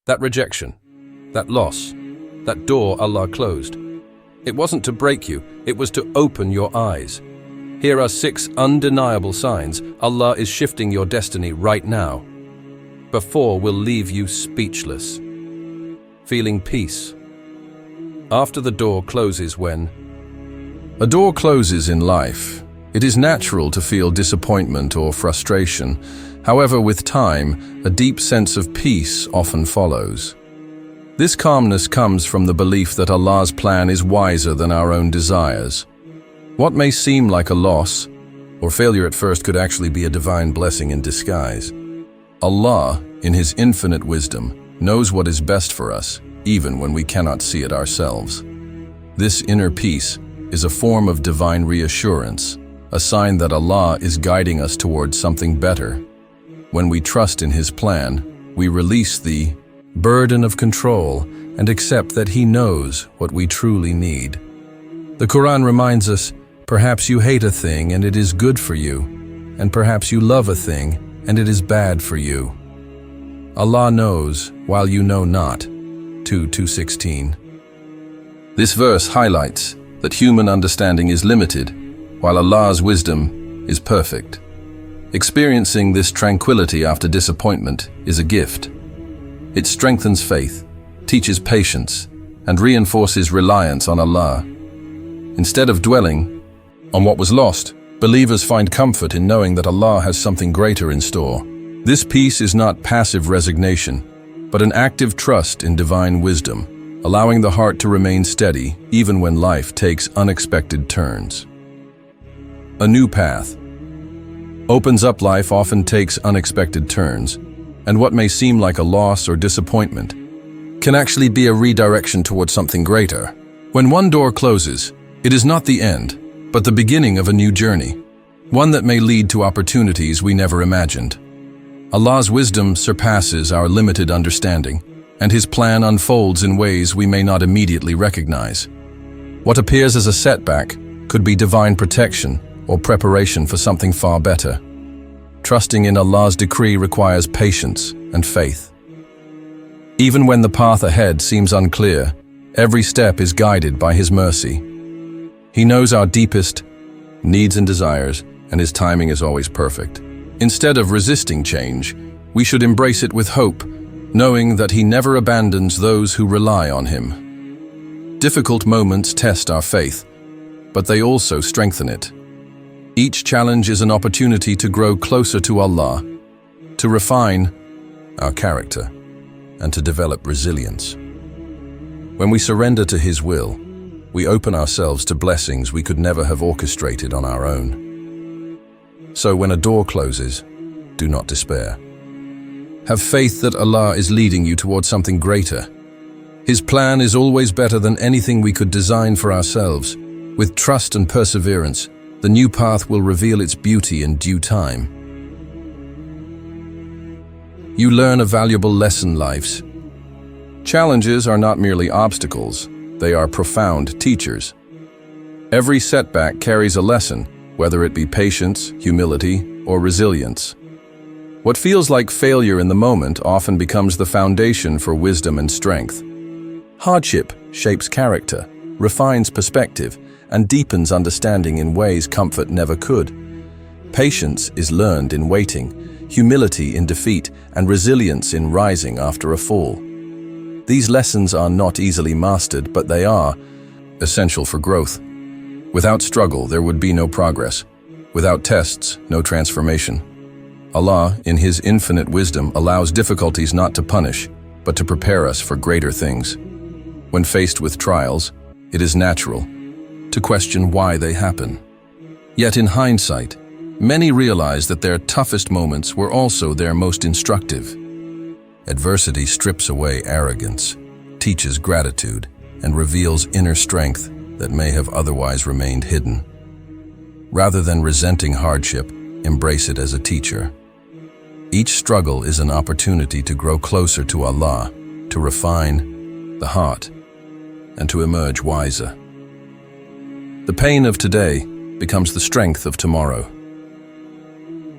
That rejection, that loss, that door Allah closed. It wasn't to break you, it was to open your eyes. Here are 6 undeniable signs Allah is shifting your destiny right now. Before will leave you speechless. Feeling peace. After the door closes when? A door closes in life. It is natural to feel disappointment or frustration. However, with time, a deep sense of peace often follows. This calmness comes from the belief that Allah's plan is wiser than our own desires. What may seem like a loss or failure at first could actually be a divine blessing in disguise. Allah, in His infinite wisdom, knows what is best for us, even when we cannot see it ourselves. This inner peace is a form of divine reassurance, a sign that Allah is guiding us towards something better. When we trust in His plan, we release the burden of control and accept that He knows what we truly need. The Quran reminds us, perhaps you hate a thing and it is good for you, and perhaps you love a thing and it is bad for you. Allah knows while you know not. 2:16. This verse highlights that human understanding is limited, while Allah's wisdom is perfect. Experiencing this tranquility after disappointment is a gift. It strengthens faith, teaches patience, and reinforces reliance on Allah. Instead of dwelling on what was lost, believers find comfort in knowing that Allah has something greater in store. This peace is not passive resignation, but an active trust in divine wisdom, allowing the heart to remain steady even when life takes unexpected turns. A new path opens up. Life often takes unexpected turns, and what may seem like a loss or disappointment can actually be a redirection towards something greater. When one door closes, it is not the end, but the beginning of a new journey, one that may lead to opportunities we never imagined. Allah's wisdom surpasses our limited understanding, and His plan unfolds in ways we may not immediately recognize. What appears as a setback could be divine protection or preparation for something far better. Trusting in Allah's decree requires patience and faith. Even when the path ahead seems unclear, every step is guided by His mercy. He knows our deepest needs and desires, and His timing is always perfect. Instead of resisting change, we should embrace it with hope, knowing that He never abandons those who rely on Him. Difficult moments test our faith, but they also strengthen it. Each challenge is an opportunity to grow closer to Allah, to refine our character, and to develop resilience. When we surrender to His will, we open ourselves to blessings we could never have orchestrated on our own. So when a door closes, do not despair. Have faith that Allah is leading you towards something greater. His plan is always better than anything we could design for ourselves. With trust and perseverance, the new path will reveal its beauty in due time. You learn a valuable lesson, lives. Challenges are not merely obstacles, they are profound teachers. Every setback carries a lesson, whether it be patience, humility, or resilience. What feels like failure in the moment often becomes the foundation for wisdom and strength. Hardship shapes character, refines perspective, and deepens understanding in ways comfort never could. Patience is learned in waiting, humility in defeat, and resilience in rising after a fall. These lessons are not easily mastered, but they are essential for growth. Without struggle, there would be no progress. Without tests, no transformation. Allah, in His infinite wisdom, allows difficulties not to punish, but to prepare us for greater things. When faced with trials, it is natural to question why they happen. Yet in hindsight, many realize that their toughest moments were also their most instructive. Adversity strips away arrogance, teaches gratitude, and reveals inner strength that may have otherwise remained hidden. Rather than resenting hardship, embrace it as a teacher. Each struggle is an opportunity to grow closer to Allah, to refine the heart, and to emerge wiser. The pain of today becomes the strength of tomorrow.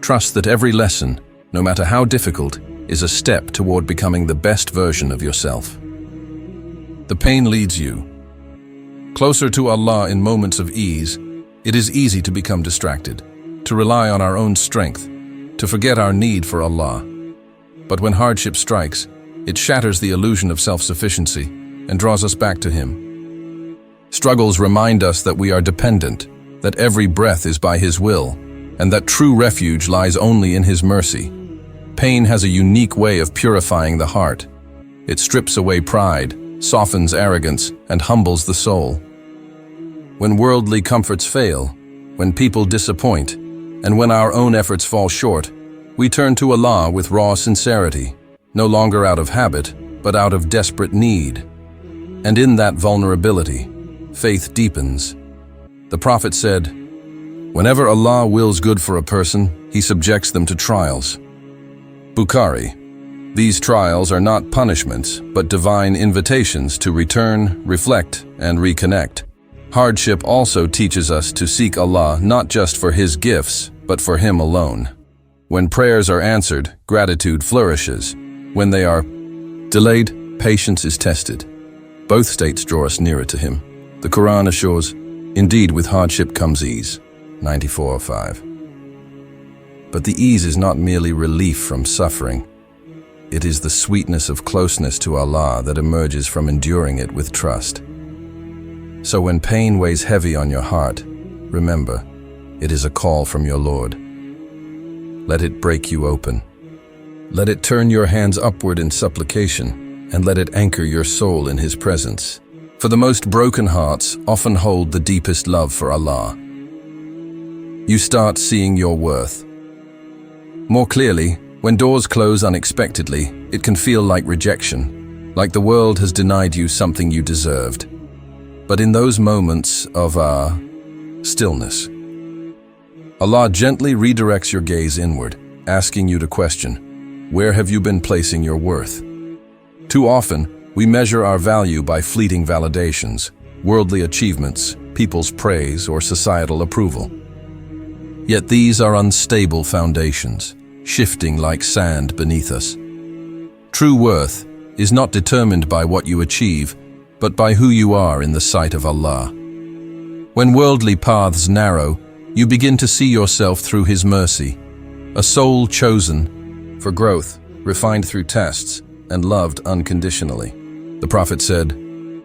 Trust that every lesson, no matter how difficult, is a step toward becoming the best version of yourself. The pain leads you closer to Allah. In moments of ease, it is easy to become distracted, to rely on our own strength, to forget our need for Allah. But when hardship strikes, it shatters the illusion of self-sufficiency and draws us back to Him. Struggles remind us that we are dependent, that every breath is by His will, and that true refuge lies only in His mercy. Pain has a unique way of purifying the heart. It strips away pride, softens arrogance, and humbles the soul. When worldly comforts fail, when people disappoint, and when our own efforts fall short, we turn to Allah with raw sincerity, no longer out of habit, but out of desperate need. And in that vulnerability, faith deepens. The Prophet said, "Whenever Allah wills good for a person, He subjects them to trials." Bukhari. These trials are not punishments, but divine invitations to return, reflect, and reconnect. Hardship also teaches us to seek Allah not just for His gifts, but for Him alone. When prayers are answered, gratitude flourishes. When they are delayed, patience is tested. Both states draw us nearer to Him. The Quran assures, "Indeed, with hardship comes ease." 94:5. But the ease is not merely relief from suffering. It is the sweetness of closeness to Allah that emerges from enduring it with trust. So when pain weighs heavy on your heart, remember, it is a call from your Lord. Let it break you open. Let it turn your hands upward in supplication, and let it anchor your soul in His presence. For the most broken hearts often hold the deepest love for Allah. You start seeing your worth more clearly. When doors close unexpectedly, it can feel like rejection, like the world has denied you something you deserved. But in those moments of stillness, Allah gently redirects your gaze inward, asking you to question, where have you been placing your worth? Too often, we measure our value by fleeting validations, worldly achievements, people's praise, or societal approval. Yet these are unstable foundations, shifting like sand beneath us. True worth is not determined by what you achieve, but by who you are in the sight of Allah. When worldly paths narrow, you begin to see yourself through His mercy, a soul chosen for growth, refined through tests, and loved unconditionally. The Prophet said,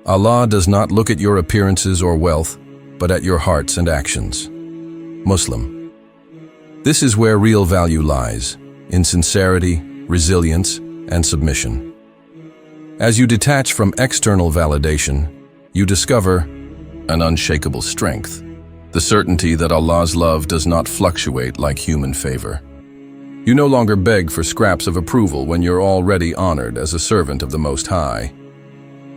"Allah does not look at your appearances or wealth, but at your hearts and actions." Muslim. This is where real value lies, in sincerity, resilience, and submission. As you detach from external validation, you discover an unshakable strength, the certainty that Allah's love does not fluctuate like human favor. You no longer beg for scraps of approval when you're already honored as a servant of the Most High.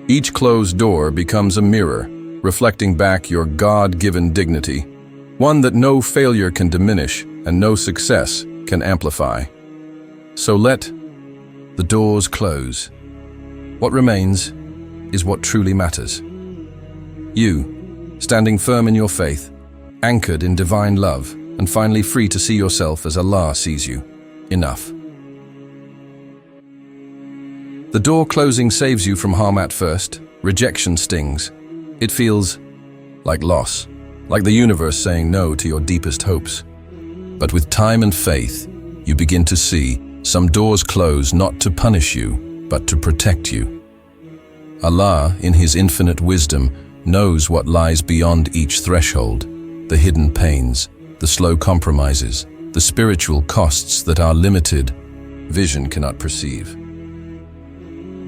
Each closed door becomes a mirror, reflecting back your God-given dignity, one that no failure can diminish and no success can amplify. So let the doors close. What remains is what truly matters. You, standing firm in your faith, anchored in divine love, and finally free to see yourself as Allah sees you. Enough. The door closing saves you from harm at first. Rejection stings. It feels like loss, like the universe saying no to your deepest hopes. But with time and faith, you begin to see some doors close not to punish you, but to protect you. Allah, in His infinite wisdom, knows what lies beyond each threshold, the hidden pains, the slow compromises, the spiritual costs that our limited vision cannot perceive.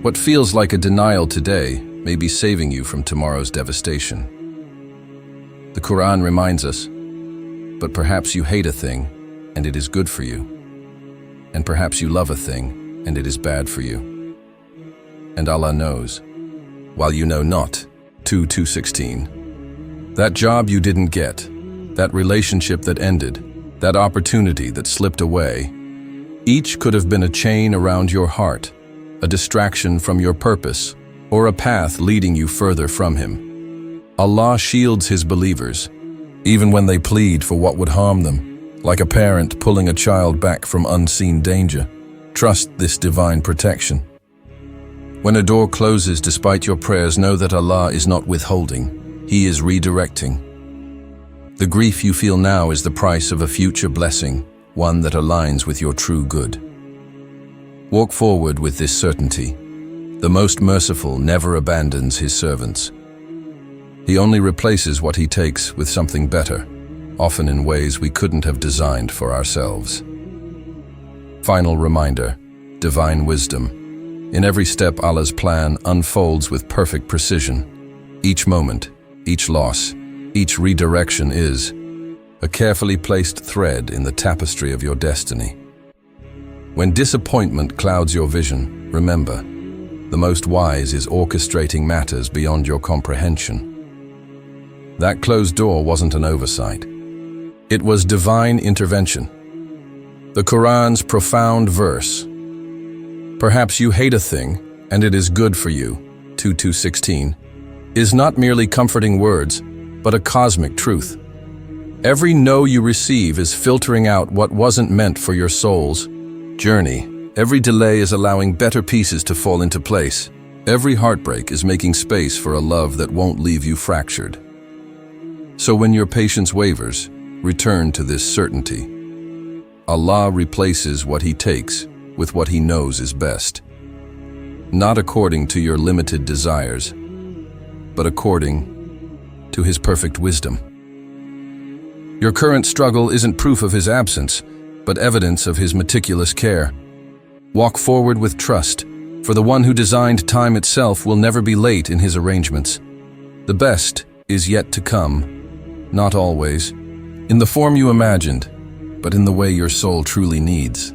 What feels like a denial today may be saving you from tomorrow's devastation. The Quran reminds us, but perhaps you hate a thing, and it is good for you. And perhaps you love a thing, and it is bad for you. And Allah knows, while you know not. 2:16. That job you didn't get, that relationship that ended, that opportunity that slipped away, each could have been a chain around your heart, a distraction from your purpose, or a path leading you further from Him. Allah shields His believers, even when they plead for what would harm them, like a parent pulling a child back from unseen danger. Trust this divine protection. When a door closes despite your prayers, know that Allah is not withholding. He is redirecting. The grief you feel now is the price of a future blessing, one that aligns with your true good. Walk forward with this certainty. The most merciful never abandons his servants. He only replaces what he takes with something better, often in ways we couldn't have designed for ourselves. Final reminder, divine wisdom. In every step, Allah's plan unfolds with perfect precision. Each moment, each loss, each redirection is a carefully placed thread in the tapestry of your destiny. When disappointment clouds your vision, remember, the most wise is orchestrating matters beyond your comprehension. That closed door wasn't an oversight. It was divine intervention. The Quran's profound verse, "Perhaps you hate a thing, and it is good for you," 2:16, is not merely comforting words, but a cosmic truth. Every no you receive is filtering out what wasn't meant for your soul's journey. Every delay is allowing better pieces to fall into place. Every heartbreak is making space for a love that won't leave you fractured. So when your patience wavers, return to this certainty. Allah replaces what He takes with what He knows is best. Not according to your limited desires, but according to His perfect wisdom. Your current struggle isn't proof of His absence, but evidence of His meticulous care. Walk forward with trust, for the one who designed time itself will never be late in His arrangements. The best is yet to come, not always, in the form you imagined, but in the way your soul truly needs.